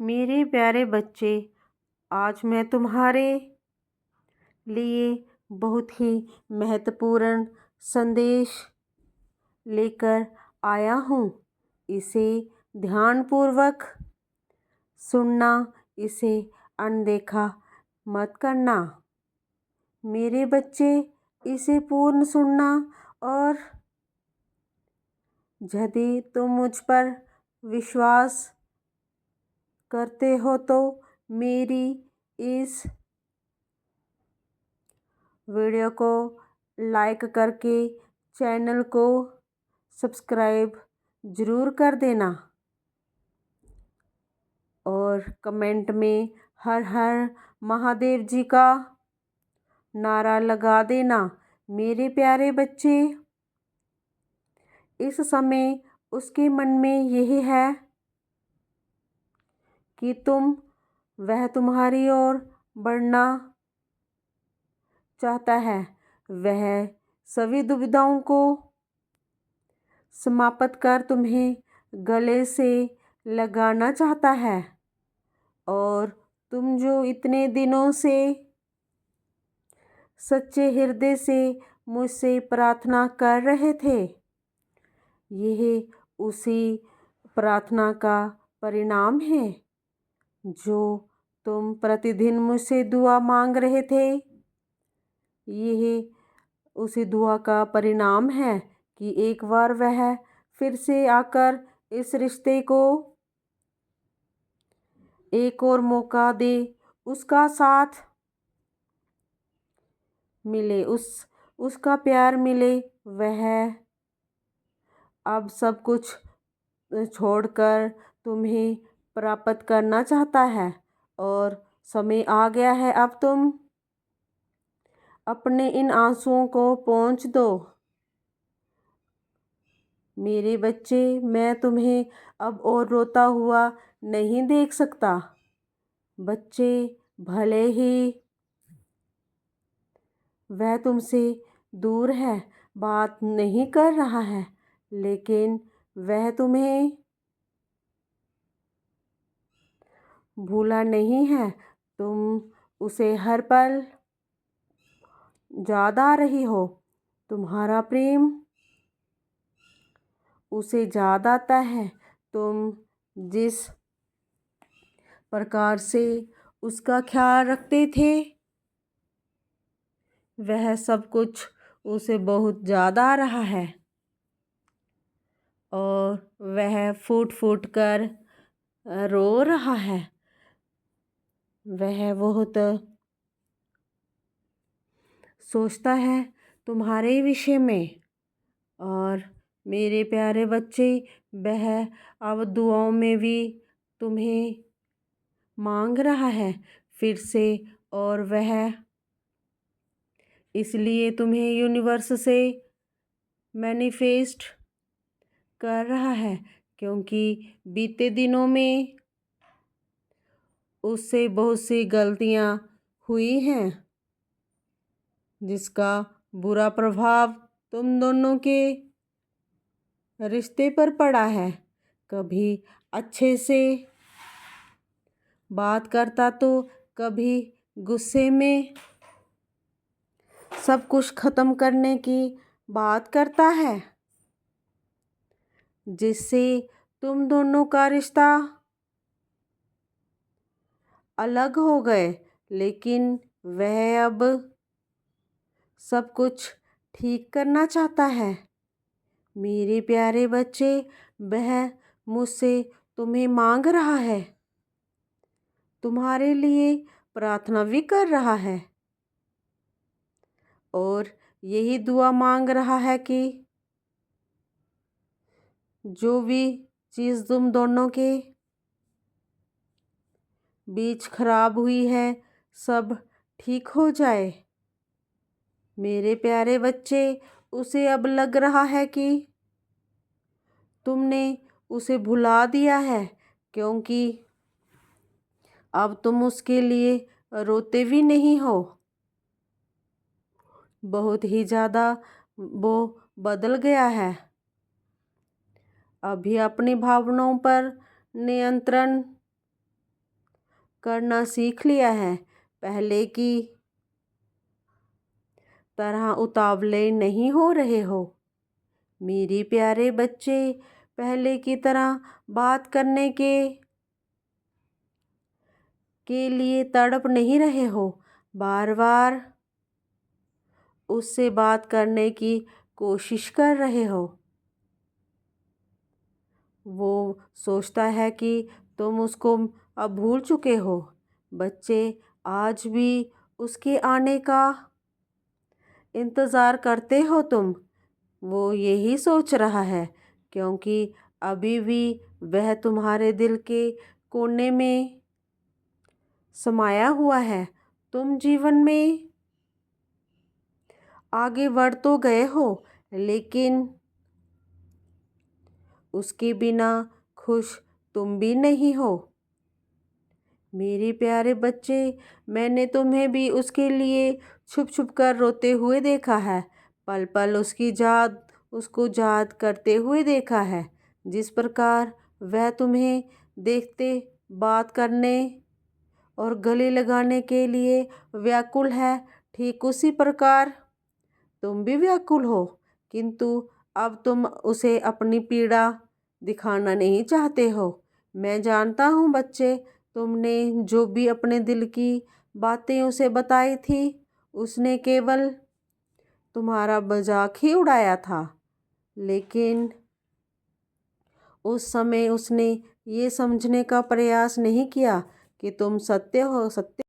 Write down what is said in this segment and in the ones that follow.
मेरे प्यारे बच्चे, आज मैं तुम्हारे लिए बहुत ही महत्वपूर्ण संदेश लेकर आया हूँ। इसे ध्यानपूर्वक सुनना, इसे अनदेखा मत करना। मेरे बच्चे, इसे पूर्ण सुनना और यदि तुम मुझ पर विश्वास करते हो तो मेरी इस वीडियो को लाइक करके चैनल को सब्सक्राइब ज़रूर कर देना और कमेंट में हर हर महादेव जी का नारा लगा देना। मेरे प्यारे बच्चे, इस समय उसके मन में यही है कि वह तुम्हारी ओर बढ़ना चाहता है। वह सभी दुविधाओं को समाप्त कर तुम्हें गले से लगाना चाहता है और तुम जो इतने दिनों से सच्चे हृदय से मुझसे प्रार्थना कर रहे थे, यह उसी प्रार्थना का परिणाम है। जो तुम प्रतिदिन मुझसे दुआ मांग रहे थे, यह उसी दुआ का परिणाम है कि एक बार वह फिर से आकर इस रिश्ते को एक और मौका दे, उसका साथ मिले, उसका प्यार मिले। वह अब सब कुछ छोड़कर तुम्हें प्राप्त करना चाहता है और समय आ गया है। अब तुम अपने इन आंसुओं को पोंछ दो। मेरे बच्चे, मैं तुम्हें अब और रोता हुआ नहीं देख सकता। बच्चे, भले ही वह तुमसे दूर है, बात नहीं कर रहा है, लेकिन वह तुम्हें भूला नहीं है। तुम उसे हर पल याद आ रही हो। तुम्हारा प्रेम उसे याद आता है। तुम जिस प्रकार से उसका ख्याल रखते थे, वह सब कुछ उसे बहुत याद आ रहा है और वह फूट फूट कर रो रहा है। वह बहुत सोचता है तुम्हारे विषय में और मेरे प्यारे बच्चे, वह अब दुआओं में भी तुम्हें मांग रहा है फिर से। और वह इसलिए तुम्हें यूनिवर्स से मैनिफेस्ट कर रहा है क्योंकि बीते दिनों में उससे बहुत सी गलतियां हुई हैं, जिसका बुरा प्रभाव तुम दोनों के रिश्ते पर पड़ा है। कभी अच्छे से बात करता तो कभी गुस्से में सब कुछ ख़त्म करने की बात करता है, जिससे तुम दोनों का रिश्ता अलग हो गए। लेकिन वह अब सब कुछ ठीक करना चाहता है। मेरे प्यारे बच्चे, वह मुझसे तुम्हें मांग रहा है, तुम्हारे लिए प्रार्थना भी कर रहा है और यही दुआ मांग रहा है कि जो भी चीज़ तुम दोनों के बीच खराब हुई है, सब ठीक हो जाए। मेरे प्यारे बच्चे, उसे अब लग रहा है कि तुमने उसे भुला दिया है, क्योंकि अब तुम उसके लिए रोते भी नहीं हो। बहुत ही ज़्यादा वो बदल गया है। अभी अपनी भावनाओं पर नियंत्रण करना सीख लिया है। पहले की तरह उतावले नहीं हो रहे हो। मेरे प्यारे बच्चे, पहले की तरह बात करने के लिए तड़प नहीं रहे हो। बार बार उससे बात करने की कोशिश कर रहे हो। वो सोचता है कि तुम उसको अब भूल चुके हो। बच्चे, आज भी उसके आने का इंतज़ार करते हो तुम। वो यही सोच रहा है, क्योंकि अभी भी वह तुम्हारे दिल के कोने में समाया हुआ है। तुम जीवन में आगे बढ़ तो गए हो, लेकिन उसके बिना खुश तुम भी नहीं हो। मेरे प्यारे बच्चे, मैंने तुम्हें भी उसके लिए छुप छुप कर रोते हुए देखा है। पल पल उसको याद करते हुए देखा है। जिस प्रकार वह तुम्हें देखते, बात करने और गले लगाने के लिए व्याकुल है, ठीक उसी प्रकार तुम भी व्याकुल हो। किंतु अब तुम उसे अपनी पीड़ा दिखाना नहीं चाहते हो। मैं जानता हूँ बच्चे, तुमने जो भी अपने दिल की बातें उसे बताई थी, उसने केवल तुम्हारा मजाक ही उड़ाया था। लेकिन उस समय उसने ये समझने का प्रयास नहीं किया कि तुम सत्य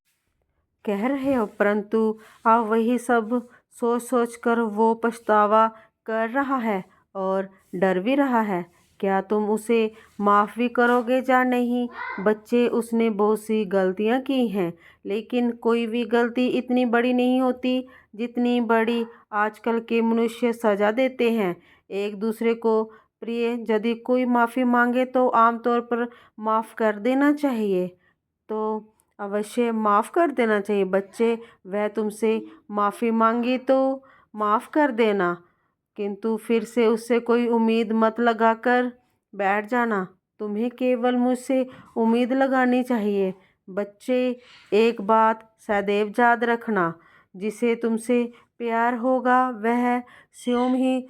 कह रहे हो। परंतु अब वही सब सोच सोच कर वो पछतावा कर रहा है और डर भी रहा है। क्या तुम उसे माफ़ भी करोगे या नहीं? बच्चे, उसने बहुत सी गलतियां की हैं, लेकिन कोई भी गलती इतनी बड़ी नहीं होती जितनी बड़ी आजकल के मनुष्य सजा देते हैं एक दूसरे को। प्रिय, यदि कोई माफ़ी मांगे तो आमतौर पर माफ़ कर देना चाहिए। तो अवश्य माफ़ कर देना चाहिए। बच्चे, वह तुमसे माफ़ी मांगी तो माफ़ कर देना, किंतु फिर से उससे कोई उम्मीद मत लगाकर बैठ जाना। तुम्हें केवल मुझसे उम्मीद लगानी चाहिए। बच्चे, एक बात सदैव याद रखना, जिसे तुमसे प्यार होगा वह स्वयं ही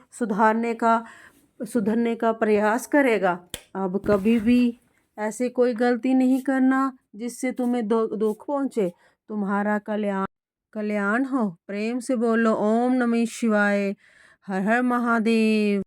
सुधरने का प्रयास करेगा। अब कभी भी ऐसे कोई गलती नहीं करना जिससे तुम्हें दुख पहुँचे। तुम्हारा कल्याण हो। प्रेम से बोलो ओम नमः शिवाय। हर हर महादेव।